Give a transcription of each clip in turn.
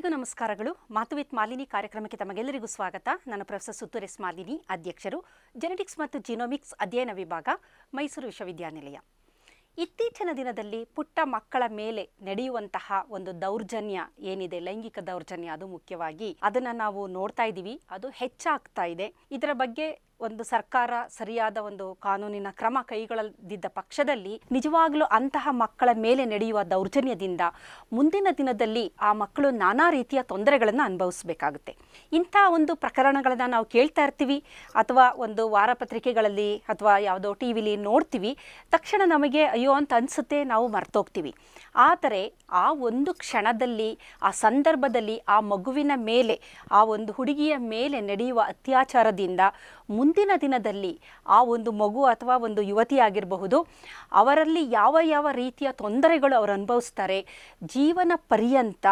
ಎಲ್ಲರಿಗೂ ನಮಸ್ಕಾರಗಳು. ಮಾತು ವಿತ್ ಮಾಲಿನಿ ಕಾರ್ಯಕ್ರಮಕ್ಕೆ ತಮಗೆಲ್ಲರಿಗೂ ಸ್ವಾಗತ. ನಾನು ಪ್ರೊಫೆಸರ್ ಸುತ್ತೂರ್ ಎಸ್ ಮಾಲಿನಿ, ಅಧ್ಯಕ್ಷರು, ಜೆನೆಟಿಕ್ಸ್ ಮತ್ತು ಜಿನೋಮಿಕ್ಸ್ ಅಧ್ಯಯನ ವಿಭಾಗ, ಮೈಸೂರು ವಿಶ್ವವಿದ್ಯಾನಿಲಯ. ಇತ್ತೀಚಿನ ದಿನದಲ್ಲಿ ಪುಟ್ಟ ಮಕ್ಕಳ ಮೇಲೆ ನಡೆಯುವಂತಹ ಒಂದು ದೌರ್ಜನ್ಯ ಏನಿದೆ, ಲೈಂಗಿಕ ದೌರ್ಜನ್ಯ, ಅದು ಮುಖ್ಯವಾಗಿ ಅದನ್ನು ನಾವು ನೋಡ್ತಾ ಇದ್ದೀವಿ. ಅದು ಹೆಚ್ಚಾಗ್ತಾ ಇದೆ. ಇದರ ಬಗ್ಗೆ ಒಂದು ಸರ್ಕಾರ ಸರಿಯಾದ ಒಂದು ಕಾನೂನಿನ ಕ್ರಮ ಕೈಗೊಳ್ಳದಿದ್ದ ಪಕ್ಷದಲ್ಲಿ ನಿಜವಾಗ್ಲೂ ಅಂತಹ ಮಕ್ಕಳ ಮೇಲೆ ನಡೆಯುವ ದೌರ್ಜನ್ಯದಿಂದ ಮುಂದಿನ ದಿನದಲ್ಲಿ ಆ ಮಕ್ಕಳು ನಾನಾ ರೀತಿಯ ತೊಂದರೆಗಳನ್ನು ಅನುಭವಿಸಬೇಕಾಗುತ್ತೆ. ಇಂಥ ಒಂದು ಪ್ರಕರಣಗಳನ್ನು ನಾವು ಕೇಳ್ತಾ ಇರ್ತೀವಿ, ಅಥವಾ ಒಂದು ವಾರಪತ್ರಿಕೆಗಳಲ್ಲಿ ಅಥವಾ ಯಾವುದೋ ಟಿ ವಿಲಿ ನೋಡ್ತೀವಿ. ತಕ್ಷಣ ನಮಗೆ ಅಯ್ಯೋ ಅಂತ ಅನಿಸುತ್ತೆ, ನಾವು ಮರ್ತೋಗ್ತೀವಿ. ಆದರೆ ಆ ಒಂದು ಕ್ಷಣದಲ್ಲಿ, ಆ ಸಂದರ್ಭದಲ್ಲಿ ಆ ಮಗುವಿನ ಮೇಲೆ, ಆ ಒಂದು ಹುಡುಗಿಯ ಮೇಲೆ ನಡೆಯುವ ಅತ್ಯಾಚಾರದಿಂದ ಮುಂದಿನ ದಿನದಲ್ಲಿ ಆ ಒಂದು ಮಗು ಅಥವಾ ಒಂದು ಯುವತಿ ಆಗಿರಬಹುದು, ಅವರಲ್ಲಿ ಯಾವ ಯಾವ ರೀತಿಯ ತೊಂದರೆಗಳು ಅವರು ಅನುಭವಿಸ್ತಾರೆ, ಜೀವನ ಪರ್ಯಂತ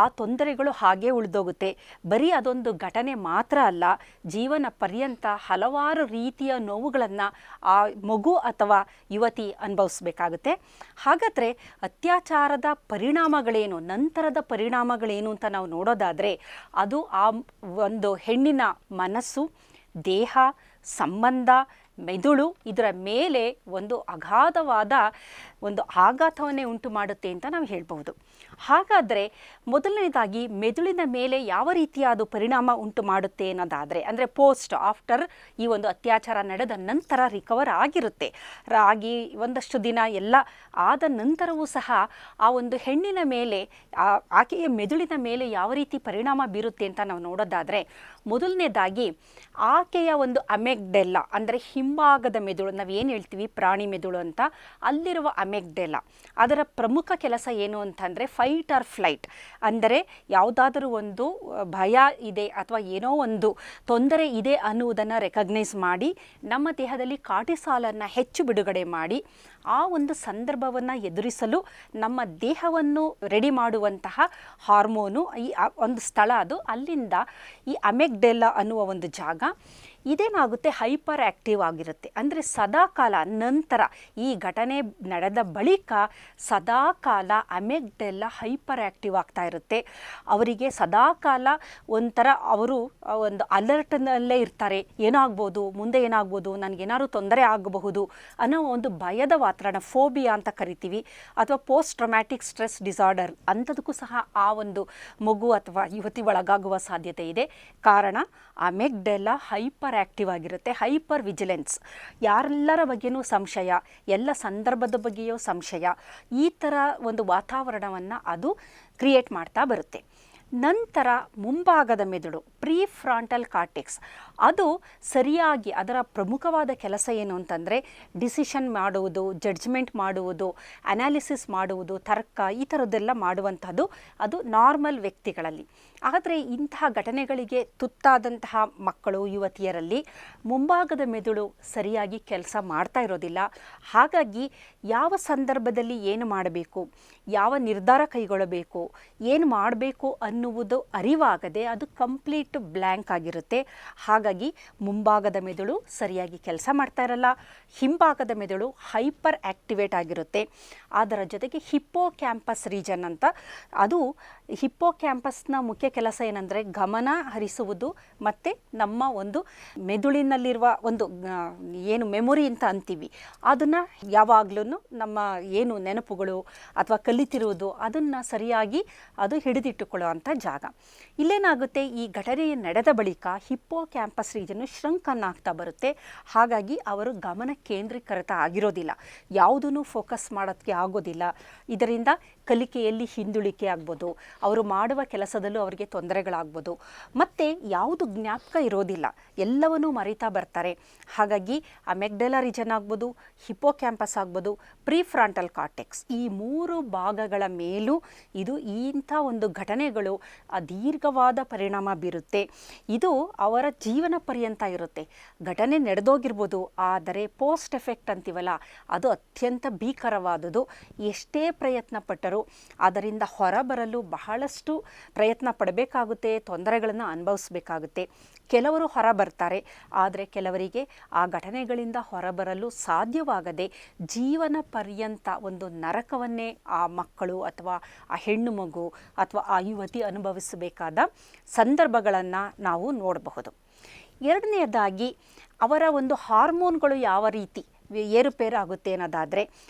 ಆ ತೊಂದರೆಗಳು ಹಾಗೇ ಉಳಿದೋಗುತ್ತೆ. ಬರೀ ಅದೊಂದು ಘಟನೆ ಮಾತ್ರ ಅಲ್ಲ, ಜೀವನ ಪರ್ಯಂತ ಹಲವಾರು ರೀತಿಯ ನೋವುಗಳನ್ನು ಆ ಮಗು ಅಥವಾ ಯುವತಿ ಅನುಭವಿಸ್ಬೇಕಾಗುತ್ತೆ. ಹಾಗಾದರೆ ಅತ್ಯಾಚಾರದ ಪರಿಣಾಮಗಳೇನು, ನಂತರದ ಪರಿಣಾಮಗಳೇನು ಅಂತ ನಾವು ನೋಡೋದಾದರೆ, ಅದು ಆ ಒಂದು ಹೆಣ್ಣಿನ ಮನಸ್ಸು, ದೇಹ, ಸಂಬಂಧ, ಮೆದುಳು, ಇದರ ಮೇಲೆ ಒಂದು ಅಗಾಧವಾದ ಒಂದು ಆಘಾತವನ್ನೇ ಉಂಟು ಮಾಡುತ್ತೆ ಅಂತ ನಾವು ಹೇಳ್ಬೋದು. ಹಾಗಾದರೆ ಮೊದಲನೇದಾಗಿ ಮೆದುಳಿನ ಮೇಲೆ ಯಾವ ರೀತಿಯ ಅದು ಪರಿಣಾಮ ಉಂಟು ಮಾಡುತ್ತೆ ಅನ್ನೋದಾದರೆ, ಅಂದರೆ ಪೋಸ್ಟ್ ಆಫ್ಟರ್ ಈ ಒಂದು ಅತ್ಯಾಚಾರ ನಡೆದ ನಂತರ ರಿಕವರ್ ಆಗಿರುತ್ತೆ, ಆಗಿ ಒಂದಷ್ಟು ದಿನ ಎಲ್ಲ ಆದ ನಂತರವೂ ಸಹ ಆ ಒಂದು ಹೆಣ್ಣಿನ ಮೇಲೆ, ಆಕೆಯ ಮೆದುಳಿನ ಮೇಲೆ ಯಾವ ರೀತಿ ಪರಿಣಾಮ ಬೀರುತ್ತೆ ಅಂತ ನಾವು ನೋಡೋದಾದರೆ, ಮೊದಲನೇದಾಗಿ ಆಕೆಯ ಒಂದು ಅಮೆಗ್ಡೆಲ್ಲ, ಅಂದರೆ ಹಿಂಭಾಗದ ಮೆದುಳು, ನಾವೇನು ಹೇಳ್ತೀವಿ ಪ್ರಾಣಿ ಮೆದುಳು ಅಂತ, ಅಲ್ಲಿರುವ ಅಮೆಗ್ಡೆಲ್ಲ, ಅದರ ಪ್ರಮುಖ ಕೆಲಸ ಏನು ಅಂತಂದರೆ ಫೈಟ್ ಆರ್ ಫ್ಲೈಟ್. ಅಂದರೆ ಯಾವುದಾದರೂ ಒಂದು ಭಯ ಇದೆ ಅಥವಾ ಏನೋ ಒಂದು ತೊಂದರೆ ಇದೆ ಅನ್ನುವುದನ್ನು ರೆಕಗ್ನೈಸ್ ಮಾಡಿ ನಮ್ಮ ದೇಹದಲ್ಲಿ ಕಾರ್ಟಿಸಾಲನ್ನು ಹೆಚ್ಚು ಬಿಡುಗಡೆ ಮಾಡಿ ಆ ಒಂದು ಸಂದರ್ಭವನ್ನು ಎದುರಿಸಲು ನಮ್ಮ ದೇಹವನ್ನು ರೆಡಿ ಮಾಡುವಂತಹ ಹಾರ್ಮೋನು ಈ ಒಂದು ಸ್ಥಳ ಅದು. ಅಲ್ಲಿಂದ ಈ ಅಮೆಗ್ಡೆಲ್ಲ ಅನ್ನುವ ಒಂದು ಜಾಗ ಇದೇನಾಗುತ್ತೆ, ಹೈಪರ್ ಆ್ಯಕ್ಟಿವ್ ಆಗಿರುತ್ತೆ. ಅಂದರೆ ಸದಾಕಾಲ, ನಂತರ ಈ ಘಟನೆ ನಡೆದ ಬಳಿಕ ಸದಾಕಾಲ ಅಮೆಗ್ಡೆಲ್ಲ ಹೈಪರ್ ಆ್ಯಕ್ಟಿವ್ ಆಗ್ತಾ ಇರುತ್ತೆ. ಅವರಿಗೆ ಸದಾಕಾಲ ಒಂಥರ ಅವರು ಒಂದು ಅಲರ್ಟ್ನಲ್ಲೇ ಇರ್ತಾರೆ. ಏನಾಗ್ಬೋದು, ಮುಂದೆ ಏನಾಗ್ಬೋದು, ನನಗೇನಾದ್ರು ತೊಂದರೆ ಆಗಬಹುದು ಅನ್ನೋ ಒಂದು ಭಯದ ವಾತಾವರಣ, ಫೋಬಿಯಾ ಅಂತ ಕರಿತೀವಿ, ಅಥವಾ ಪೋಸ್ಟ್ ಟ್ರೊಮ್ಯಾಟಿಕ್ ಸ್ಟ್ರೆಸ್ ಡಿಸಾರ್ಡರ್ ಅಂಥದಕ್ಕೂ ಸಹ ಆ ಒಂದು ಮಗು ಅಥವಾ ಯುವತಿ ಒಳಗಾಗುವ ಸಾಧ್ಯತೆ ಇದೆ. ಕಾರಣ ಅಮೆಗ್ಡೆಲ್ಲ ಹೈಪರ್ ಆ್ಯಕ್ಟಿವ್ ಆಗಿರುತ್ತೆ. ಹೈಪರ್ ವಿಜಿಲೆನ್ಸ್, ಯಾರೆಲ್ಲರ ಬಗ್ಗೆಯೂ ಸಂಶಯ, ಎಲ್ಲ ಸಂದರ್ಭದ ಬಗ್ಗೆಯೂ ಸಂಶಯ, ಈ ಥರ ಒಂದು ವಾತಾವರಣವನ್ನು ಅದು ಕ್ರಿಯೇಟ್ ಮಾಡ್ತಾ ಬರುತ್ತೆ. ನಂತರ ಮುಂಭಾಗದ ಮೆದುಳು, ಪ್ರೀಫ್ರಾಂಟಲ್ ಕಾರ್ಟೆಕ್ಸ್, ಅದು ಸರಿಯಾಗಿ ಅದರ ಪ್ರಮುಖವಾದ ಕೆಲಸ ಏನು ಅಂತಂದರೆ ಡಿಸಿಷನ್ ಮಾಡುವುದು, ಜಡ್ಜ್ಮೆಂಟ್ ಮಾಡುವುದು, ಅನಾಲಿಸಿಸ್ ಮಾಡುವುದು, ತರ್ಕ, ಈ ಥರದ್ದೆಲ್ಲ ಮಾಡುವಂಥದ್ದು ಅದು ನಾರ್ಮಲ್ ವ್ಯಕ್ತಿಗಳಲ್ಲಿ. ಆದರೆ ಇಂತಹ ಘಟನೆಗಳಿಗೆ ತುತ್ತಾದಂತಹ ಮಕ್ಕಳು, ಯುವತಿಯರಲ್ಲಿ ಮುಂಭಾಗದ ಮೆದುಳು ಸರಿಯಾಗಿ ಕೆಲಸ ಮಾಡ್ತಾ ಇರೋದಿಲ್ಲ. ಹಾಗಾಗಿ ಯಾವ ಸಂದರ್ಭದಲ್ಲಿ ಏನು ಮಾಡಬೇಕು, ಯಾವ ನಿರ್ಧಾರ ಕೈಗೊಳ್ಳಬೇಕು, ಏನು ಮಾಡಬೇಕು ಅನ್ನುವುದು ಅರಿವಾಗದೆ ಅದು ಕಂಪ್ಲೀಟ್ ಬ್ಲ್ಯಾಂಕ್ ಆಗಿರುತ್ತೆ. ಹಾಗಾಗಿ ಮುಂಭಾಗದ ಮೆದುಳು ಸರಿಯಾಗಿ ಕೆಲಸ ಮಾಡ್ತಾ ಇರಲ್ಲ, ಹಿಂಭಾಗದ ಮೆದುಳು ಹೈಪರ್ ಆ್ಯಕ್ಟಿವೇಟ್ ಆಗಿರುತ್ತೆ. ಅದರ ಜೊತೆಗೆ ಹಿಪ್ಪೋ ಕ್ಯಾಂಪಸ್ ರೀಜನ್ ಅಂತ, ಅದು ಹಿಪ್ಪೋ ಕ್ಯಾಂಪಸ್ನ ಮುಖ್ಯ ಕೆಲಸ ಏನಂದರೆ ಗಮನ ಹರಿಸುವುದು ಮತ್ತು ನಮ್ಮ ಒಂದು ಮೆದುಳಿನಲ್ಲಿರುವ ಒಂದು ಏನು ಮೆಮೊರಿ ಅಂತ ಅಂತೀವಿ, ಅದನ್ನು ಯಾವಾಗಲೂ ನಮ್ಮ ಏನು ನೆನಪುಗಳು ಅಥವಾ ಕಲಿತಿರುವುದು ಅದನ್ನು ಸರಿಯಾಗಿ ಅದು ಹಿಡಿದಿಟ್ಟುಕೊಳ್ಳುವಂಥ ಜಾಗ. ಇಲ್ಲೇನಾಗುತ್ತೆ, ಈ ಘಟನೆ ನಡೆದ ಬಳಿಕ ಹಿಪ್ಪೋ ಕ್ಯಾಂಪಸ್ ರೀಜನ್ನು ಶ್ರಂಕನ್ ಆಗ್ತಾ ಬರುತ್ತೆ. ಹಾಗಾಗಿ ಅವರು ಗಮನ ಕೇಂದ್ರೀಕೃತ ಆಗಿರೋದಿಲ್ಲ, ಯಾವುದೂ ಫೋಕಸ್ ಮಾಡೋದಕ್ಕೆ ಆಗೋದಿಲ್ಲ. ಇದರಿಂದ ಕಲಿಕೆಯಲ್ಲಿ ಹಿಂದುಳಿಕೆ ಆಗ್ಬೋದು, ಅವರು ಮಾಡುವ ಕೆಲಸದಲ್ಲೂ ಅವರಿಗೆ ತೊಂದರೆಗಳಾಗ್ಬೋದು, ಮತ್ತು ಯಾವುದು ಜ್ಞಾಪಕ ಇರೋದಿಲ್ಲ, ಎಲ್ಲವನ್ನೂ ಮರೀತಾ ಬರ್ತಾರೆ. ಹಾಗಾಗಿ ಅಮೆಗ್ಡೆಲ್ಲ ರೀಜನ್ ಆಗ್ಬೋದು, ಹಿಪ್ಪೋ ಕ್ಯಾಂಪಸ್ ಆಗ್ಬೋದು, ಪ್ರೀಫ್ರಾಂಟಲ್ ಕಾರ್ಟೆಕ್ಸ್, ಈ ಮೂರು ಭಾಗಗಳ ಮೇಲೂ ಇದು ಇಂಥ ಒಂದು ಘಟನೆಗಳು ದೀರ್ಘವಾದ ಪರಿಣಾಮ ಬೀರುತ್ತೆ. ಇರುತ್ತೆ. ಇದು ಅವರ ಜೀವನ ಪರ್ಯಂತ ಇರುತ್ತೆ. ಘಟನೆ ನಡೆದೋಗಿರ್ಬೋದು, ಆದರೆ ಪೋಸ್ಟ್ ಎಫೆಕ್ಟ್ ಅಂತೀವಲ್ಲ, ಅದು ಅತ್ಯಂತ ಭೀಕರವಾದುದು. ಎಷ್ಟೇ ಪ್ರಯತ್ನ ಪಟ್ಟರೂ ಅದರಿಂದ ಹೊರಬರಲು ಬಹಳಷ್ಟು ಪ್ರಯತ್ನ ಪಡಬೇಕಾಗುತ್ತೆ, ತೊಂದರೆಗಳನ್ನು ಅನುಭವಿಸಬೇಕಾಗುತ್ತೆ. ಕೆಲವರು ಹೊರಬರ್ತಾರೆ, ಆದರೆ ಕೆಲವರಿಗೆ ಆ ಘಟನೆಗಳಿಂದ ಹೊರಬರಲು ಸಾಧ್ಯವಾಗದೆ ಜೀವನ ಪರ್ಯಂತ ಒಂದು ನರಕವನ್ನೇ ಆ ಮಕ್ಕಳು ಅಥವಾ ಆ ಹೆಣ್ಣು ಮಗು ಅಥವಾ ಆ ಯುವತಿ ಅನುಭವಿಸಬೇಕಾದ ಸಂದರ್ಭಗಳನ್ನು ನಾವು ನೋಡಬಹುದು. ಎರಡನೆಯದಾಗಿ ಅವರ ಒಂದು ಹಾರ್ಮೋನ್ಗಳು ಯಾವ ರೀತಿ ಏರುಪೇರಾಗುತ್ತೆ ಅನ್ನೋದಾದರೆ,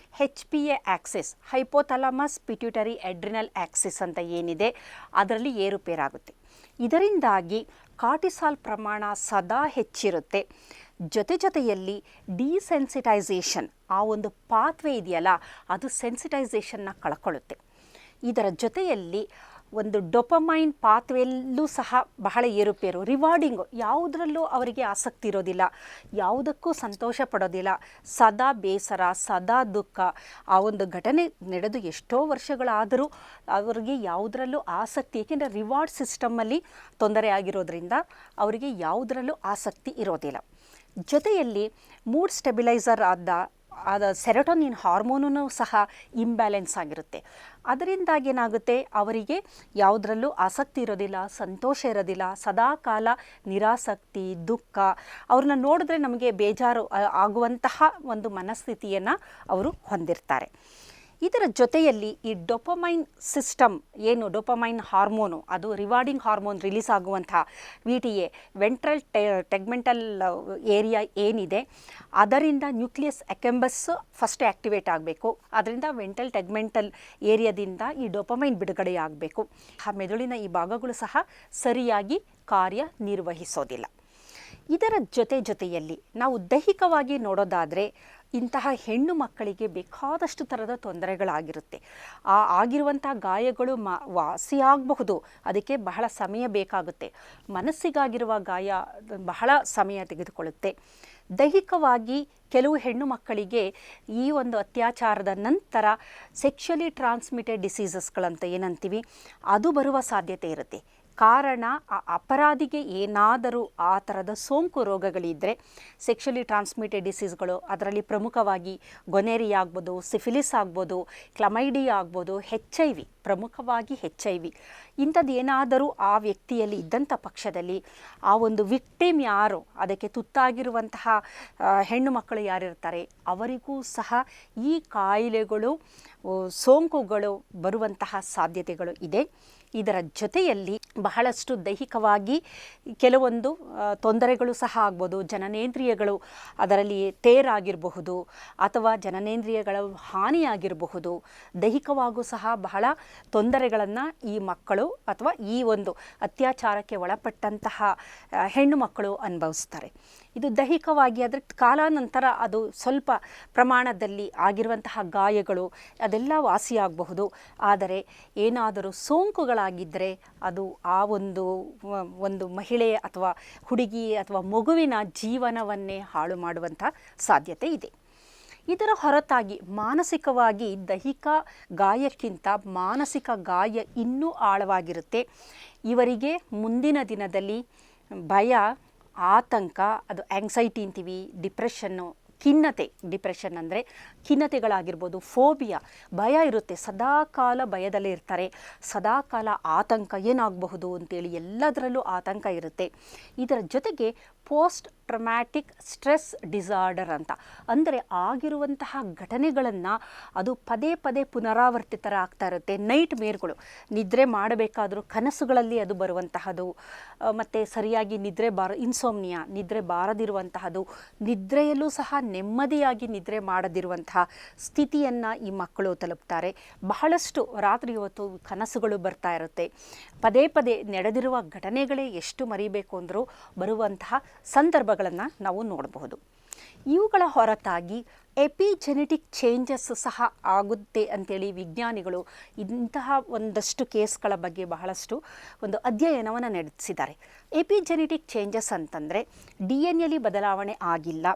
HPA Axis, hypothalamus pituitary adrenal Axis ಅಂತ ಏನಿದೆ, ಅದರಲ್ಲಿ ಏರುಪೇರಾಗುತ್ತೆ. ಇದರಿಂದಾಗಿ ಕಾರ್ಟಿಸಾಲ್ ಪ್ರಮಾಣ ಸದಾ ಹೆಚ್ಚಿರುತ್ತೆ. ಜೊತೆಯಲ್ಲಿ ಡಿಸೆನ್ಸಿಟೈಸೇಷನ್, ಆ ಒಂದು ಪಾತ್ವೆ ಇದೆಯಲ್ಲ, ಅದು ಸೆನ್ಸಿಟೈಸೇಷನ್ನ ಕಳ್ಕೊಳ್ಳುತ್ತೆ. ಇದರ ಜೊತೆಯಲ್ಲಿ ಒಂದು ಡೊಪಮೈನ್ ಪಾತ್ವೆಯಲ್ಲೂ ಸಹ ಬಹಳ ಏರುಪೇರು. ರಿವಾರ್ಡಿಂಗು, ಯಾವುದರಲ್ಲೂ ಅವರಿಗೆ ಆಸಕ್ತಿ ಇರೋದಿಲ್ಲ, ಯಾವುದಕ್ಕೂ ಸಂತೋಷ ಪಡೋದಿಲ್ಲ, ಸದಾ ಬೇಸರ, ಸದಾ ದುಃಖ. ಆ ಒಂದು ಘಟನೆ ನಡೆದು ಎಷ್ಟೋ ವರ್ಷಗಳಾದರೂ ಅವರಿಗೆ ಯಾವುದರಲ್ಲೂ ಆಸಕ್ತಿ, ಏಕೆಂದರೆ ರಿವಾರ್ಡ್ ಸಿಸ್ಟಮಲ್ಲಿ ತೊಂದರೆ ಆಗಿರೋದ್ರಿಂದ ಅವರಿಗೆ ಯಾವುದರಲ್ಲೂ ಆಸಕ್ತಿ ಇರೋದಿಲ್ಲ. ಜೊತೆಯಲ್ಲಿ ಮೂಡ್ ಸ್ಟೆಬಿಲೈಸರ್ ಆದ ಸೆರೋಟೋನಿನ್ ಹಾರ್ಮೋನೂ ಸಹ ಇಂಬ್ಯಾಲೆನ್ಸ್ ಆಗಿರುತ್ತೆ. ಅದರಿಂದಾಗಿ ಏನಾಗುತ್ತೆ, ಅವರಿಗೆ ಯಾವುದರಲ್ಲೂ ಆಸಕ್ತಿ ಇರೋದಿಲ್ಲ, ಸಂತೋಷ ಇರೋದಿಲ್ಲ, ಸದಾಕಾಲ ನಿರಾಸಕ್ತಿ, ದುಃಖ. ಅವ್ರನ್ನ ನೋಡಿದ್ರೆ ನಮಗೆ ಬೇಜಾರು ಆಗುವಂತಹ ಒಂದು ಮನಸ್ಥಿತಿಯನ್ನು ಅವರು ಹೊಂದಿರ್ತಾರೆ. ಇದರ ಜೊತೆಯಲ್ಲಿ ಈ ಡೊಪಮೈನ್ ಸಿಸ್ಟಮ್ ಏನು, ಡೊಪಮೈನ್ ಹಾರ್ಮೋನು, ಅದು ರಿವಾರ್ಡಿಂಗ್ ಹಾರ್ಮೋನ್ ರಿಲೀಸ್ ಆಗುವಂಥ VTA, ವೆಂಟ್ರಲ್ ಟೆಗ್ಮೆಂಟಲ್ ಏರಿಯಾ ಏನಿದೆ, ಅದರಿಂದ ನ್ಯೂಕ್ಲಿಯಸ್ ಅಕೆಂಬಸ್ ಫಸ್ಟ್ ಆ್ಯಕ್ಟಿವೇಟ್ ಆಗಬೇಕು. ಅದರಿಂದ ವೆಂಟ್ರಲ್ ಟೆಗ್ಮೆಂಟಲ್ ಏರಿಯಾದಿಂದ ಈ ಡೊಪಮೈನ್ ಬಿಡುಗಡೆ ಆಗಬೇಕು. ಆ ಮೆದುಳಿನ ಈ ಭಾಗಗಳು ಸಹ ಸರಿಯಾಗಿ ಕಾರ್ಯನಿರ್ವಹಿಸೋದಿಲ್ಲ. ಇದರ ಜೊತೆಯಲ್ಲಿ ನಾವು ದೈಹಿಕವಾಗಿ ನೋಡೋದಾದರೆ, ಇಂತಹ ಹೆಣ್ಣು ಮಕ್ಕಳಿಗೆ ಬೇಕಾದಷ್ಟು ಥರದ ತೊಂದರೆಗಳಾಗಿರುತ್ತೆ. ಆಗಿರುವಂಥ ಗಾಯಗಳು ವಾಸಿಯಾಗಬಹುದು, ಅದಕ್ಕೆ ಬಹಳ ಸಮಯ ಬೇಕಾಗುತ್ತೆ. ಮನಸ್ಸಿಗಾಗಿರುವ ಗಾಯ ಬಹಳ ಸಮಯ ತೆಗೆದುಕೊಳ್ಳುತ್ತೆ. ದೈಹಿಕವಾಗಿ ಕೆಲವು ಹೆಣ್ಣು ಮಕ್ಕಳಿಗೆ ಈ ಒಂದು ಅತ್ಯಾಚಾರದ ನಂತರ ಸೆಕ್ಷುಯಲಿ ಟ್ರಾನ್ಸ್ಮಿಟೆಡ್ ಡಿಸೀಸಸ್ಗಳಂತ ಏನಂತೀವಿ, ಅದು ಬರುವ ಸಾಧ್ಯತೆ ಇರುತ್ತೆ. ಕಾರಣ, ಆ ಅಪರಾಧಿಗೆ ಏನಾದರೂ ಆ ಥರದ ಸೋಂಕು ರೋಗಗಳಿದ್ದರೆ, ಸೆಕ್ಷುಯಲಿ ಟ್ರಾನ್ಸ್ಮಿಟೆಡ್ ಡಿಸೀಸ್ಗಳು, ಅದರಲ್ಲಿ ಪ್ರಮುಖವಾಗಿ ಗೊನೇರಿಯಾ ಆಗ್ಬೋದು, ಸಿಫಿಲಿಸ್ ಆಗ್ಬೋದು, ಕ್ಲಮೈಡಿಯಾ ಆಗ್ಬೋದು, HIV, ಪ್ರಮುಖವಾಗಿ HIV, ಇಂಥದ್ದು ಏನಾದರೂ ಆ ವ್ಯಕ್ತಿಯಲ್ಲಿ ಇದ್ದಂಥ ಪಕ್ಷದಲ್ಲಿ ಆ ಒಂದು ವಿಕ್ಟಿಮ್ ಯಾರು, ಅದಕ್ಕೆ ತುತ್ತಾಗಿರುವಂತಹ ಹೆಣ್ಣು ಮಕ್ಕಳು ಯಾರಿರ್ತಾರೆ, ಅವರಿಗೂ ಸಹ ಈ ಕಾಯಿಲೆಗಳು, ಸೋಂಕುಗಳು ಬರುವಂತಹ ಸಾಧ್ಯತೆಗಳು ಇದೆ. ಇದರ ಜೊತೆಯಲ್ಲಿ ಬಹಳಷ್ಟು ದೈಹಿಕವಾಗಿ ಕೆಲವೊಂದು ತೊಂದರೆಗಳು ಸಹ ಆಗ್ಬೋದು. ಜನನೇಂದ್ರಿಯಗಳು ಅದರಲ್ಲಿ ತೇರಾಗಿರಬಹುದು ಅಥವಾ ಜನನೇಂದ್ರಿಯಗಳ ಹಾನಿಯಾಗಿರಬಹುದು. ದೈಹಿಕವಾಗೂ ಸಹ ಬಹಳ ತೊಂದರೆಗಳನ್ನು ಈ ಮಕ್ಕಳು ಅಥವಾ ಈ ಒಂದು ಅತ್ಯಾಚಾರಕ್ಕೆ ಒಳಪಟ್ಟಂತಹ ಹೆಣ್ಣು ಮಕ್ಕಳು ಅನುಭವಿಸ್ತಾರೆ. ಇದು ದೈಹಿಕವಾಗಿ, ಅದರ ಕಾಲಾನಂತರ ಅದು ಸ್ವಲ್ಪ ಪ್ರಮಾಣದಲ್ಲಿ ಆಗಿರುವಂತಹ ಗಾಯಗಳು ಅದೆಲ್ಲ ವಾಸಿಯಾಗಬಹುದು. ಆದರೆ ಏನಾದರೂ ಸೋಂಕುಗಳಾಗಿದ್ದರೆ ಅದು ಆ ಒಂದು ಮಹಿಳೆ ಅಥವಾ ಹುಡುಗಿ ಅಥವಾ ಮಗುವಿನ ಜೀವನವನ್ನೇ ಹಾಳು ಮಾಡುವಂಥ ಸಾಧ್ಯತೆ ಇದೆ. ಇದರ ಹೊರತಾಗಿ ಮಾನಸಿಕವಾಗಿ ದೈಹಿಕ ಗಾಯಕ್ಕಿಂತ ಮಾನಸಿಕ ಗಾಯ ಇನ್ನೂ ಆಳವಾಗಿರುತ್ತೆ. ಇವರಿಗೆ ಮುಂದಿನ ದಿನದಲ್ಲಿ ಭಯ, ಆತಂಕ, ಅದು ಆಂಗ್ಸೈಟಿ ಅಂತೀವಿ, ಡಿಪ್ರೆಷನ್ನು, ಖಿನ್ನತೆ, ಡಿಪ್ರೆಷನ್ ಅಂದರೆ ಖಿನ್ನತೆಗಳಾಗಿರ್ಬೋದು, ಫೋಬಿಯಾ, ಭಯ ಇರುತ್ತೆ, ಸದಾಕಾಲ ಭಯದಲ್ಲೇ ಇರ್ತಾರೆ, ಸದಾಕಾಲ ಆತಂಕ ಏನಾಗಬಹುದು ಅಂತೇಳಿ ಎಲ್ಲದರಲ್ಲೂ ಆತಂಕ ಇರುತ್ತೆ. ಇದರ ಜೊತೆಗೆ ಪೋಸ್ಟ್ ಟ್ರಮ್ಯಾಟಿಕ್ ಸ್ಟ್ರೆಸ್ ಡಿಸಾರ್ಡರ್ ಅಂತ, ಅಂದರೆ ಆಗಿರುವಂತಹ ಘಟನೆಗಳನ್ನು ಅದು ಪದೇ ಪದೇ ಪುನರಾವರ್ತಿತರ ಆಗ್ತಾ ಇರುತ್ತೆ. ನೈಟ್ ಮೇರ್ಗಳು, ನಿದ್ರೆ ಮಾಡಬೇಕಾದ್ರೂ ಕನಸುಗಳಲ್ಲಿ ಅದು ಬರುವಂತಹದ್ದು, ಮತ್ತು ಸರಿಯಾಗಿ ಇನ್ಸೋಮ್ನಿಯಾ, ನಿದ್ರೆ ಬಾರದಿರುವಂತಹದ್ದು, ನಿದ್ರೆಯಲ್ಲೂ ಸಹ ನೆಮ್ಮದಿಯಾಗಿ ನಿದ್ರೆ ಮಾಡದಿರುವಂತಹ ಸ್ಥಿತಿಯನ್ನು ಈ ಮಕ್ಕಳು ತಲುಪ್ತಾರೆ. ಬಹಳಷ್ಟು ರಾತ್ರಿ ಹೊತ್ತು ಕನಸುಗಳು ಬರ್ತಾ ಇರುತ್ತೆ. ಪದೇ ಪದೇ ನಡೆದಿರುವ ಘಟನೆಗಳೇ ಎಷ್ಟು ಮರಿಬೇಕು ಅಂದರೂ ಬರುವಂತಹ ಸಂದರ್ಭಗಳನ್ನು ನಾವು ನೋಡಬಹುದು. ಇವುಗಳ ಹೊರತಾಗಿ ಎಪಿಜೆನೆಟಿಕ್ ಚೇಂಜಸ್ ಸಹ ಆಗುತ್ತೆ ಅಂತೇಳಿ ವಿಜ್ಞಾನಿಗಳು ಇಂತಹ ಒಂದಷ್ಟು ಕೇಸ್ಗಳ ಬಗ್ಗೆ ಬಹಳಷ್ಟು ಒಂದು ಅಧ್ಯಯನವನ್ನು ನಡೆಸಿದ್ದಾರೆ. ಎಪಿಜೆನೆಟಿಕ್ ಚೇಂಜಸ್ ಅಂತಂದರೆ ಡಿ ಎನ್ ಎಲಿ ಬದಲಾವಣೆ ಆಗಿಲ್ಲ,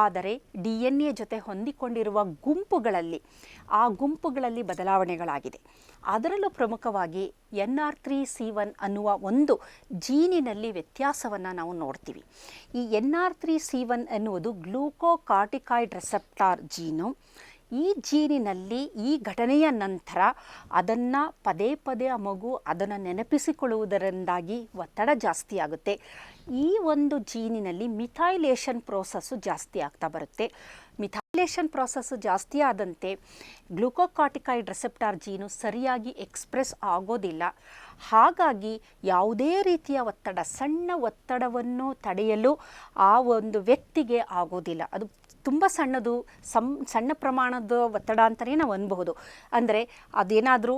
ಆದರೆ ಡಿ ಎನ್ ಎ ಜೊತೆ ಹೊಂದಿಕೊಂಡಿರುವ ಆ ಗುಂಪುಗಳಲ್ಲಿ ಬದಲಾವಣೆಗಳಾಗಿದೆ. ಅದರಲ್ಲೂ ಪ್ರಮುಖವಾಗಿ NR3C1 ಅನ್ನುವ ಒಂದು ಜೀನಿನಲ್ಲಿ ವ್ಯತ್ಯಾಸವನ್ನು ನಾವು ನೋಡ್ತೀವಿ. ಈ NR3C1 ಎನ್ನುವುದು ಗ್ಲೂಕೋಕಾರ್ಟಿಕಾಯ್ಡ್ ರೆಸೆಪ್ಟಾರ್ ಜೀನು. ಈ ಜೀನಿನಲ್ಲಿ ಈ ಘಟನೆಯ ನಂತರ ಅದನ್ನು ಪದೇ ಪದೇ ಆ ಮಗು ಅದನ್ನು ನೆನಪಿಸಿಕೊಳ್ಳುವುದರಿಂದಾಗಿ ಒತ್ತಡ ಜಾಸ್ತಿ ಆಗುತ್ತೆ. ಈ ಒಂದು ಜೀನಿನಲ್ಲಿ ಮಿಥೈಲೇಷನ್ ಪ್ರೋಸೆಸ್ಸು ಜಾಸ್ತಿ ಆಗ್ತಾ ಬರುತ್ತೆ. ಮಿಥೈಲೇಷನ್ ಪ್ರೋಸೆಸ್ಸು ಜಾಸ್ತಿ ಆದಂತೆ ಗ್ಲೂಕೋಕಾರ್ಟಿಕಾಯ್ಡ್ ರೆಸೆಪ್ಟಾರ್ ಜೀನು ಸರಿಯಾಗಿ ಎಕ್ಸ್ಪ್ರೆಸ್ ಆಗೋದಿಲ್ಲ. ಹಾಗಾಗಿ ಯಾವುದೇ ರೀತಿಯ ಒತ್ತಡ, ಸಣ್ಣ ಒತ್ತಡವನ್ನು ತಡೆಯಲು ಆ ಒಂದು ವ್ಯಕ್ತಿಗೆ ಆಗೋದಿಲ್ಲ. ಅದು ತುಂಬ ಸಣ್ಣ ಪ್ರಮಾಣದ ಒತ್ತಡ ಅಂತಲೇ ನಾವು ಅನ್ಬಹುದು. ಅಂದರೆ ಅದೇನಾದರೂ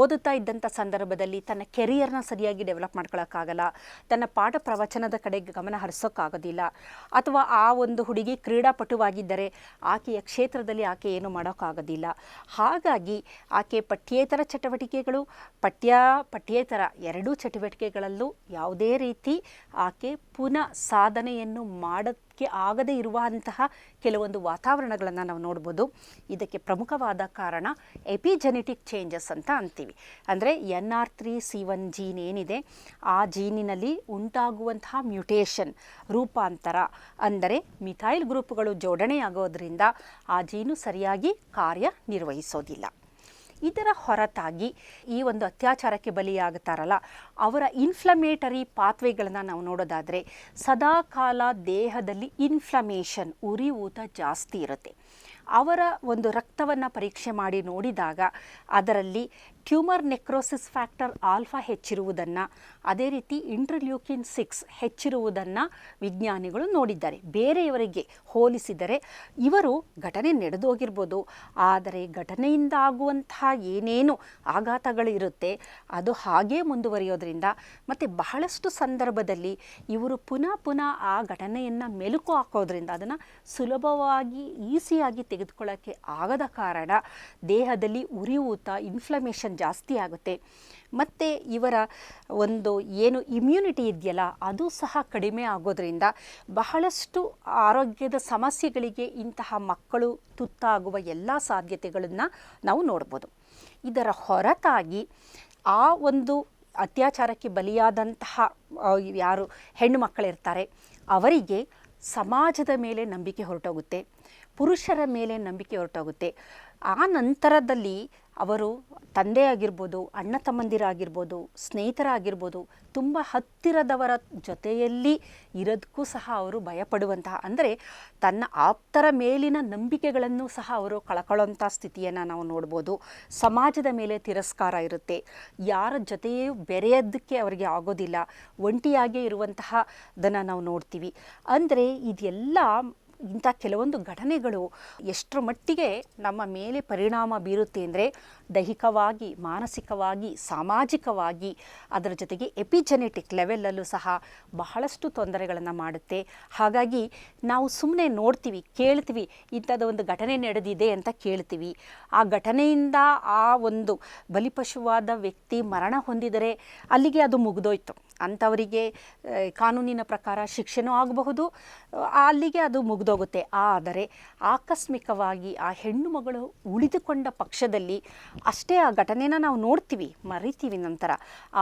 ಓದುತ್ತಾ ಇದ್ದಂಥ ಸಂದರ್ಭದಲ್ಲಿ ತನ್ನ ಕೆರಿಯರ್ನ ಸರಿಯಾಗಿ ಡೆವಲಪ್ ಮಾಡ್ಕೊಳ್ಳೋಕ್ಕಾಗಲ್ಲ, ತನ್ನ ಪಾಠ ಪ್ರವಚನದ ಕಡೆಗೆ ಗಮನ ಹರಿಸೋಕ್ಕಾಗೋದಿಲ್ಲ, ಅಥವಾ ಆ ಒಂದು ಹುಡುಗಿ ಕ್ರೀಡಾಪಟುವಾಗಿದ್ದರೆ ಆಕೆಯ ಕ್ಷೇತ್ರದಲ್ಲಿ ಆಕೆ ಏನು ಮಾಡೋಕ್ಕಾಗೋದಿಲ್ಲ. ಹಾಗಾಗಿ ಆಕೆ ಪಠ್ಯೇತರ ಚಟುವಟಿಕೆಗಳು, ಪಠ್ಯೇತರ ಎರಡೂ ಚಟುವಟಿಕೆಗಳಲ್ಲೂ ಯಾವುದೇ ರೀತಿ ಆಕೆ ಪುನಃ ಸಾಧನೆಯನ್ನು ಮಾಡೋಕ್ಕೆ ಆಗದೇ ಇರುವಂತಹ ಕೆಲವೊಂದು ವಾತಾವರಣಗಳನ್ನು ನಾವು ನೋಡ್ಬೋದು. ಇದಕ್ಕೆ ಪ್ರಮುಖವಾದ ಕಾರಣ ಎಪಿಜೆನೆಟಿಕ್ ಚೇಂಜಸ್ ಅಂತ ಅಂತೀವಿ. ಅಂದರೆ NR3C1 ಜೀನ್ ಏನಿದೆ ಆ ಜೀನಿನಲ್ಲಿ ಉಂಟಾಗುವಂತಹ ಮ್ಯೂಟೇಷನ್, ರೂಪಾಂತರ, ಅಂದರೆ ಮಿಥೈಲ್ ಗ್ರೂಪ್ಗಳು ಜೋಡಣೆಯಾಗೋದ್ರಿಂದ ಆ ಜೀನು ಸರಿಯಾಗಿ ಕಾರ್ಯನಿರ್ವಹಿಸೋದಿಲ್ಲ. ಇದರ ಹೊರತಾಗಿ ಈ ಒಂದು ಅತ್ಯಾಚಾರಕ್ಕೆ ಬಲಿಯಾಗುತ್ತಾರಲ್ಲ ಅವರ ಇನ್ಫ್ಲಮೇಟರಿ ಪಾತ್ವೆಗಳನ್ನು ನಾವು ನೋಡೋದಾದರೆ ಸದಾಕಾಲ ದೇಹದಲ್ಲಿ ಇನ್ಫ್ಲಮೇಷನ್, ಉರಿಯೂತ ಜಾಸ್ತಿ ಇರುತ್ತೆ. ಅವರ ಒಂದು ರಕ್ತವನ್ನು ಪರೀಕ್ಷೆ ಮಾಡಿ ನೋಡಿದಾಗ ಅದರಲ್ಲಿ ಟ್ಯೂಮರ್ ನೆಕ್ರೋಸಿಸ್ ಫ್ಯಾಕ್ಟರ್ ಆಲ್ಫಾ ಹೆಚ್ಚಿರುವುದನ್ನು, ಅದೇ ರೀತಿ ಇಂಟರ್ಲ್ಯೂಕಿನ್ 6 ಹೆಚ್ಚಿರುವುದನ್ನು ವಿಜ್ಞಾನಿಗಳು ನೋಡಿದ್ದಾರೆ. ಬೇರೆಯವರಿಗೆ ಹೋಲಿಸಿದರೆ ಇವರು ಘಟನೆ ನಡೆದೋಗಿರ್ಬೋದು, ಆದರೆ ಘಟನೆಯಿಂದ ಆಗುವಂತಹ ಏನೇನು ಆಘಾತಗಳು ಇರುತ್ತೆ ಅದು ಹಾಗೇ ಮುಂದುವರಿಯೋದ್ರಿಂದ ಮತ್ತು ಬಹಳಷ್ಟು ಸಂದರ್ಭದಲ್ಲಿ ಇವರು ಪುನಃ ಆ ಘಟನೆಯನ್ನು ಮೆಲುಕು ಹಾಕೋದ್ರಿಂದ ಅದನ್ನು ಸುಲಭವಾಗಿ ಈಸಿಯಾಗಿ ತೆಗೆದುಕೊಳ್ಳೋಕ್ಕೆ ಆಗದ ಕಾರಣ ದೇಹದಲ್ಲಿ ಉರಿಯೂತ, ಇನ್ಫ್ಲಮೇಷನ್ ಜಾಸ್ತಿ ಆಗುತ್ತೆ. ಮತ್ತು ಇವರ ಒಂದು ಏನು ಇಮ್ಯುನಿಟಿ ಇದೆಯಲ್ಲ ಅದು ಸಹ ಕಡಿಮೆ ಆಗೋದ್ರಿಂದ ಬಹಳಷ್ಟು ಆರೋಗ್ಯದ ಸಮಸ್ಯೆಗಳಿಗೆ ಇಂತಹ ಮಕ್ಕಳು ತುತ್ತಾಗುವ ಎಲ್ಲ ಸಾಧ್ಯತೆಗಳನ್ನು ನಾವು ನೋಡ್ಬೋದು. ಇದರ ಹೊರತಾಗಿ ಆ ಒಂದು ಅತ್ಯಾಚಾರಕ್ಕೆ ಬಲಿಯಾದಂತಹ ಯಾರು ಹೆಣ್ಣು ಮಕ್ಕಳಿರ್ತಾರೆ ಅವರಿಗೆ ಸಮಾಜದ ಮೇಲೆ ನಂಬಿಕೆ ಹೊರಟೋಗುತ್ತೆ, ಪುರುಷರ ಮೇಲೆ ನಂಬಿಕೆ ಹೊರಟೋಗುತ್ತೆ. ಆ ನಂತರದಲ್ಲಿ ಅವರು ತಂದೆ ಆಗಿರ್ಬೋದು, ಅಣ್ಣ ತಮ್ಮಂದಿರಾಗಿರ್ಬೋದು, ಸ್ನೇಹಿತರಾಗಿರ್ಬೋದು, ತುಂಬ ಹತ್ತಿರದವರ ಜೊತೆಯಲ್ಲಿ ಇರೋದಕ್ಕೂ ಸಹ ಅವರು ಭಯಪಡುವಂತಹ, ಅಂದರೆ ತನ್ನ ಆಪ್ತರ ಮೇಲಿನ ನಂಬಿಕೆಗಳನ್ನು ಸಹ ಅವರು ಕಳ್ಕೊಳ್ಳೋಂಥ ಸ್ಥಿತಿಯನ್ನು ನಾವು ನೋಡ್ಬೋದು. ಸಮಾಜದ ಮೇಲೆ ತಿರಸ್ಕಾರ ಇರುತ್ತೆ, ಯಾರ ಜೊತೆಯೂ ಬೆರೆಯೋದಕ್ಕೆ ಅವರಿಗೆ ಆಗೋದಿಲ್ಲ, ಒಂಟಿಯಾಗೇ ಇರುವಂತಹದನ್ನು ನಾವು ನೋಡ್ತೀವಿ. ಅಂದರೆ ಇದೆಲ್ಲ ಇಂಥ ಕೆಲವೊಂದು ಘಟನೆಗಳು ಎಷ್ಟರ ಮಟ್ಟಿಗೆ ನಮ್ಮ ಮೇಲೆ ಪರಿಣಾಮ ಬೀರುತ್ತೆ ಅಂದರೆ ದೈಹಿಕವಾಗಿ, ಮಾನಸಿಕವಾಗಿ, ಸಾಮಾಜಿಕವಾಗಿ, ಅದರ ಜೊತೆಗೆ ಎಪಿಜೆನೆಟಿಕ್ ಲೆವೆಲಲ್ಲೂ ಸಹ ಬಹಳಷ್ಟು ತೊಂದರೆಗಳನ್ನು ಮಾಡುತ್ತೆ. ಹಾಗಾಗಿ ನಾವು ಸುಮ್ಮನೆ ನೋಡ್ತೀವಿ, ಕೇಳ್ತೀವಿ, ಇಂಥದ್ದು ಒಂದು ಘಟನೆ ನಡೆದಿದೆ ಅಂತ ಕೇಳ್ತೀವಿ. ಆ ಘಟನೆಯಿಂದ ಆ ಒಂದು ಬಲಿಪಶುವಾದ ವ್ಯಕ್ತಿ ಮರಣ ಹೊಂದಿದರೆ ಅಲ್ಲಿಗೆ ಅದು ಮುಗಿದೋಯ್ತು. ಅಂಥವರಿಗೆ ಕಾನೂನಿನ ಪ್ರಕಾರ ಶಿಕ್ಷೆನೂ ಆಗಬಹುದು, ಅಲ್ಲಿಗೆ ಅದು ಮುಗಿದೋಗುತ್ತೆ. ಆದರೆ ಆಕಸ್ಮಿಕವಾಗಿ ಆ ಹೆಣ್ಣು ಮಗಳು ಉಳಿದುಕೊಂಡ ಪಕ್ಷದಲ್ಲಿ ಅಷ್ಟೇ ಆ ಘಟನೆನ ನಾವು ನೋಡ್ತೀವಿ, ಮರಿತೀವಿ ನಂತರ.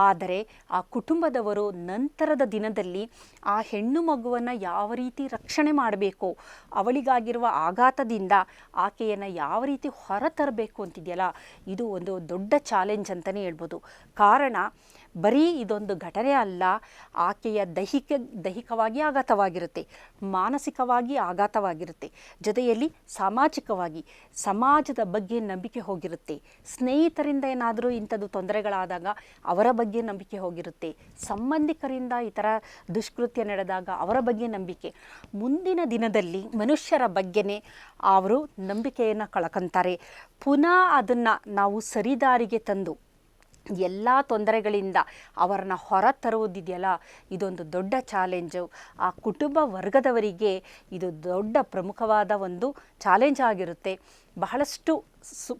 ಆದರೆ ಆ ಕುಟುಂಬದವರು ನಂತರದ ದಿನದಲ್ಲಿ ಆ ಹೆಣ್ಣು ಮಗುವನ್ನು ಯಾವ ರೀತಿ ರಕ್ಷಣೆ ಮಾಡಬೇಕು, ಅವಳಿಗಾಗಿರುವ ಆಘಾತದಿಂದ ಆಕೆಯನ್ನು ಯಾವ ರೀತಿ ಹೊರತರಬೇಕು ಅಂತಿದೆಯಲ್ಲ, ಇದು ಒಂದು ದೊಡ್ಡ ಚಾಲೆಂಜ್ ಅಂತಲೇ ಹೇಳ್ಬೋದು. ಕಾರಣ ಬರೀ ಇದೊಂದು ಘಟನೆ ಅಲ್ಲ, ಆಕೆಯ ದೈಹಿಕವಾಗಿ ಆಘಾತವಾಗಿರುತ್ತೆ, ಮಾನಸಿಕವಾಗಿ ಆಘಾತವಾಗಿರುತ್ತೆ, ಜೊತೆಯಲ್ಲಿ ಸಾಮಾಜಿಕವಾಗಿ ಸಮಾಜದ ಬಗ್ಗೆ ನಂಬಿಕೆ ಹೋಗಿರುತ್ತೆ. ಸ್ನೇಹಿತರಿಂದ ಏನಾದರೂ ಇಂಥದ್ದು ತೊಂದರೆಗಳಾದಾಗ ಅವರ ಬಗ್ಗೆ ನಂಬಿಕೆ ಹೋಗಿರುತ್ತೆ, ಸಂಬಂಧಿಕರಿಂದ ಈ ಥರ ದುಷ್ಕೃತ್ಯ ನಡೆದಾಗ ಅವರ ಬಗ್ಗೆ ನಂಬಿಕೆ. ಮುಂದಿನ ದಿನದಲ್ಲಿ ಮನುಷ್ಯರ ಬಗ್ಗೆನೇ ಅವರು ನಂಬಿಕೆಯನ್ನು ಕಳ್ಕೊಂತಾರೆ. ಪುನಃ ಅದನ್ನು ನಾವು ಸರಿದಾರಿಗೆ ತಂದು ಎಲ್ಲ ತೊಂದರೆಗಳಿಂದ ಅವರನ್ನು ಹೊರ ತರುವುದಿದೆಯಲ್ಲ, ಇದೊಂದು ದೊಡ್ಡ ಚಾಲೆಂಜು. ಆ ಕುಟುಂಬ ವರ್ಗದವರಿಗೆ ಇದು ದೊಡ್ಡ ಪ್ರಮುಖವಾದ ಒಂದು ಚಾಲೆಂಜ್ ಆಗಿರುತ್ತೆ. ಬಹಳಷ್ಟು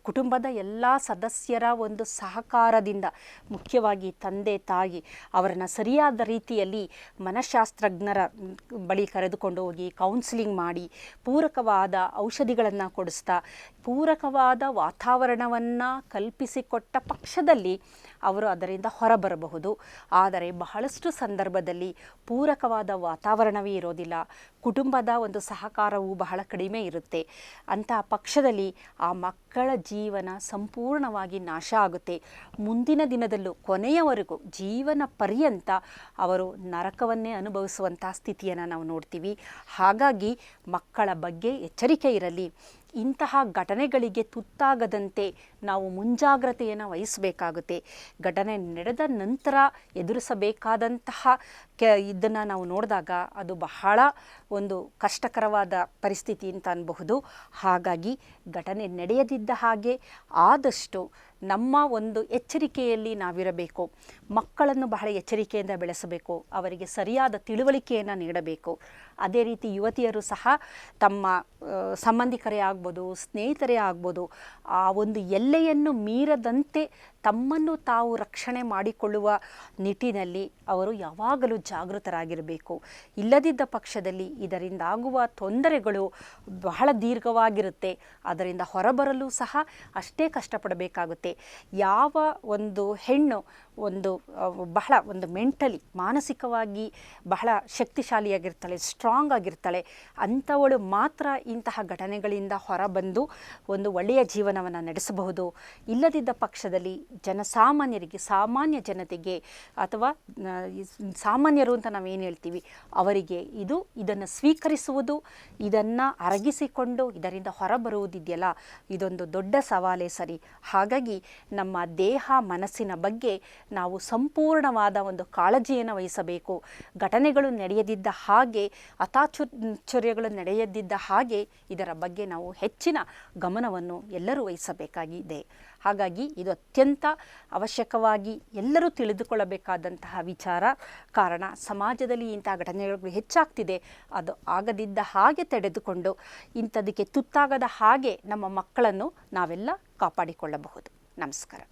ಕುಟುಂಬದ ಎಲ್ಲ ಸದಸ್ಯರ ಒಂದು ಸಹಕಾರದಿಂದ, ಮುಖ್ಯವಾಗಿ ತಂದೆ ತಾಯಿ ಅವರನ್ನು ಸರಿಯಾದ ರೀತಿಯಲ್ಲಿ ಮನಃಶಾಸ್ತ್ರಜ್ಞರ ಬಳಿ ಕರೆದುಕೊಂಡು ಹೋಗಿ ಕೌನ್ಸಿಲಿಂಗ್ ಮಾಡಿ ಪೂರಕವಾದ ಔಷಧಿಗಳನ್ನು ಕೊಡಿಸ್ತಾ ಪೂರಕವಾದ ವಾತಾವರಣವನ್ನು ಕಲ್ಪಿಸಿಕೊಟ್ಟ ಪಕ್ಷದಲ್ಲಿ ಅವರು ಅದರಿಂದ ಹೊರಬರಬಹುದು. ಆದರೆ ಬಹಳಷ್ಟು ಸಂದರ್ಭದಲ್ಲಿ ಪೂರಕವಾದ ವಾತಾವರಣವೇ ಇರೋದಿಲ್ಲ, ಕುಟುಂಬದ ಒಂದು ಸಹಕಾರವು ಬಹಳ ಕಡಿಮೆ ಇರುತ್ತೆ. ಅಂತಹ ಪಕ್ಷದಲ್ಲಿ ಆ ಮಕ್ಕಳ ಜೀವನ ಸಂಪೂರ್ಣವಾಗಿ ನಾಶ ಆಗುತ್ತೆ. ಮುಂದಿನ ದಿನದಲ್ಲೂ ಕೊನೆಯವರೆಗೂ ಜೀವನ ಪರ್ಯಂತ ಅವರು ನರಕವನ್ನೇ ಅನುಭವಿಸುವಂಥ ಸ್ಥಿತಿಯನ್ನು ನಾವು ನೋಡ್ತೀವಿ. ಹಾಗಾಗಿ ಮಕ್ಕಳ ಬಗ್ಗೆ ಎಚ್ಚರಿಕೆ ಇರಲಿ. ಇಂತಹ ಘಟನೆಗಳಿಗೆ ತುತ್ತಾಗದಂತೆ ನಾವು ಮುಂಜಾಗ್ರತೆಯನ್ನು ವಹಿಸಬೇಕಾಗುತ್ತೆ. ಘಟನೆ ನಡೆದ ನಂತರ ಎದುರಿಸಬೇಕಾದಂತಹ ಇದನ್ನು ನಾವು ನೋಡಿದಾಗ ಅದು ಬಹಳ ಒಂದು ಕಷ್ಟಕರವಾದ ಪರಿಸ್ಥಿತಿ ಅಂತ ಅನ್ನಬಹುದು. ಹಾಗಾಗಿ ಘಟನೆ ನಡೆಯದಿದ್ದ ಹಾಗೆ ಆದಷ್ಟು ನಮ್ಮ ಒಂದು ಎಚ್ಚರಿಕೆಯಲ್ಲಿ ನಾವಿರಬೇಕು. ಮಕ್ಕಳನ್ನು ಬಹಳ ಎಚ್ಚರಿಕೆಯಿಂದ ಬೆಳೆಸಬೇಕು, ಅವರಿಗೆ ಸರಿಯಾದ ತಿಳುವಳಿಕೆಯನ್ನು ನೀಡಬೇಕು. ಅದೇ ರೀತಿ ಯುವತಿಯರು ಸಹ ತಮ್ಮ ಸಂಬಂಧಿಕರೇ ಆಗ್ಬೋದು, ಸ್ನೇಹಿತರೇ ಆಗ್ಬೋದು, ಆ ಒಂದು ಎಲ್ಲೆಯನ್ನು ಮೀರದಂತೆ ತಮ್ಮನ್ನು ತಾವು ರಕ್ಷಣೆ ಮಾಡಿಕೊಳ್ಳುವ ನಿಟ್ಟಿನಲ್ಲಿ ಅವರು ಯಾವಾಗಲೂ ಜಾಗೃತರಾಗಿರಬೇಕು. ಇಲ್ಲದಿದ್ದ ಪಕ್ಷದಲ್ಲಿ ಇದರಿಂದಾಗುವ ತೊಂದರೆಗಳು ಬಹಳ ದೀರ್ಘವಾಗಿರುತ್ತೆ. ಅದರಿಂದ ಹೊರಬರಲು ಸಹ ಅಷ್ಟೇ ಕಷ್ಟಪಡಬೇಕಾಗುತ್ತೆ. ಯಾವ ಒಂದು ಹೆಣ್ಣು ಬಹಳ ಮೆಂಟಲಿ ಮಾನಸಿಕವಾಗಿ ಬಹಳ ಶಕ್ತಿಶಾಲಿಯಾಗಿರ್ತಾಳೆ, ಸ್ಟ್ರಾಂಗ್ ಆಗಿರ್ತಾಳೆ, ಅಂಥವಳು ಮಾತ್ರ ಇಂತಹ ಘಟನೆಗಳಿಂದ ಹೊರಬಂದು ಒಂದು ಒಳ್ಳೆಯ ಜೀವನವನ್ನು ನಡೆಸಬಹುದು. ಇಲ್ಲದಿದ್ದ ಪಕ್ಷದಲ್ಲಿ ಜನಸಾಮಾನ್ಯರಿಗೆ, ಸಾಮಾನ್ಯ ಜನತೆಗೆ ಅಥವಾ ಸಾಮಾನ್ಯರು ಅಂತ ನಾವೇನು ಹೇಳ್ತೀವಿ ಅವರಿಗೆ ಇದನ್ನು ಸ್ವೀಕರಿಸುವುದು, ಇದನ್ನು ಅರಗಿಸಿಕೊಂಡು ಇದರಿಂದ ಹೊರಬರುವುದಿದೆಯಲ್ಲ, ಇದೊಂದು ದೊಡ್ಡ ಸವಾಲೇ ಸರಿ. ಹಾಗಾಗಿ ನಮ್ಮ ದೇಹ ಮನಸ್ಸಿನ ಬಗ್ಗೆ ನಾವು ಸಂಪೂರ್ಣವಾದ ಒಂದು ಕಾಳಜಿಯನ್ನು ವಹಿಸಬೇಕು. ಘಟನೆಗಳು ನಡೆಯದಿದ್ದ ಹಾಗೆ, ಅತಾಚುರ್ಯಗಳು ನಡೆಯದಿದ್ದ ಹಾಗೆ ಇದರ ಬಗ್ಗೆ ನಾವು ಹೆಚ್ಚಿನ ಗಮನವನ್ನು ಎಲ್ಲರೂ ವಹಿಸಬೇಕಾಗಿದೆ. ಹಾಗಾಗಿ ಇದು ಅತ್ಯಂತ ಅವಶ್ಯಕವಾಗಿ ಎಲ್ಲರೂ ತಿಳಿದುಕೊಳ್ಳಬೇಕಾದಂತಹ ವಿಚಾರ. ಕಾರಣ ಸಮಾಜದಲ್ಲಿ ಇಂತಹ ಘಟನೆಗಳು ಹೆಚ್ಚಾಗ್ತಿದೆ. ಅದು ಆಗದಿದ್ದ ಹಾಗೆ ತಡೆದುಕೊಂಡು ಇಂಥದಕ್ಕೆ ತುತ್ತಾಗದ ಹಾಗೆ ನಮ್ಮ ಮಕ್ಕಳನ್ನು ನಾವೆಲ್ಲ ಕಾಪಾಡಿಕೊಳ್ಳಬಹುದು. ನಮಸ್ಕಾರ.